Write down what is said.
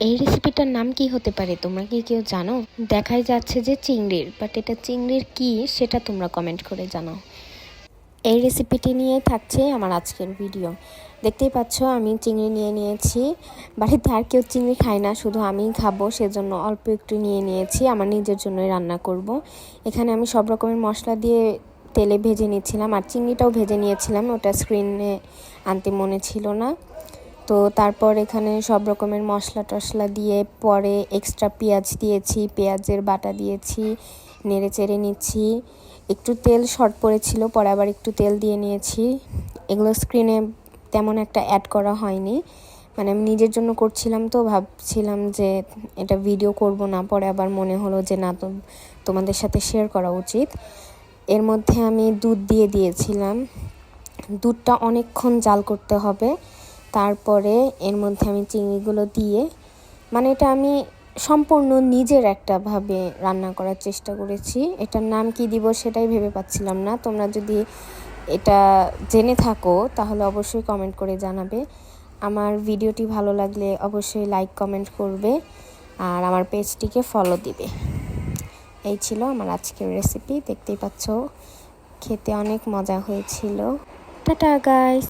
এই রেসিপিটার নাম কি হতে পারে তোমরা কি কেউ জানো? দেখাই যাচ্ছে যে চিংড়ির, বাট এটা চিংড়ির কি সেটা তোমরা কমেন্ট করে জানাও। এই রেসিপিটি নিয়ে থাকছে আমার আজকের ভিডিও। দেখতেই পাচ্ছ আমি চিংড়ি নিয়ে নিয়েছি। বাড়িতে আর কেউ চিংড়ি খায় না, শুধু আমিই খাবো, সেজন্য অল্প একটু নিয়ে নিয়েছি, আমার নিজের জন্যই রান্না করব। এখানে আমি সব রকমের মশলা দিয়ে তেলে ভেজে নিচ্ছিলাম, আর চিংড়িটাও ভেজে নিয়েছিলাম, ওটা স্ক্রিনে আনতে মনে ছিল না। তো তারপর এখানে সব রকমের মশলা টশলা দিয়ে পরে এক্সট্রা পেঁয়াজ দিয়েছি, পেঁয়াজের বাটা দিয়েছি, নেড়ে চেড়ে নিচ্ছি। একটু তেল শর্ট পড়েছিল, পরে আবার একটু তেল দিয়ে নিয়েছি। এগুলো স্ক্রিনে তেমন একটা অ্যাড করা হয়নি, মানে আমি নিজের জন্য করছিলাম, তো ভাবছিলাম যে এটা ভিডিও করব না, পরে আবার মনে হলো যে না, তো তোমাদের সাথে শেয়ার করা উচিত। এর মধ্যে আমি দুধ দিয়ে দিয়েছিলাম, দুধটা অনেকক্ষণ জাল করতে হবে। তারপরে এর মধ্যে আমি চিংড়িগুলো দিয়ে, মানে এটা আমি সম্পূর্ণ নিজের একটাভাবে রান্না করার চেষ্টা করেছি। এটার নাম কি দিব সেটাই ভেবে পাচ্ছিলাম না। তোমরা যদি এটা জেনে থাকো তাহলে অবশ্যই কমেন্ট করে জানাবে। আমার ভিডিওটি ভালো লাগলে অবশ্যই লাইক কমেন্ট করবে, আর আমার পেজটিকে ফলো দিবে। এই ছিল আমার আজকের রেসিপি। দেখতেই পাচ্ছ খেতে অনেক মজা হয়েছিল। Tata guys.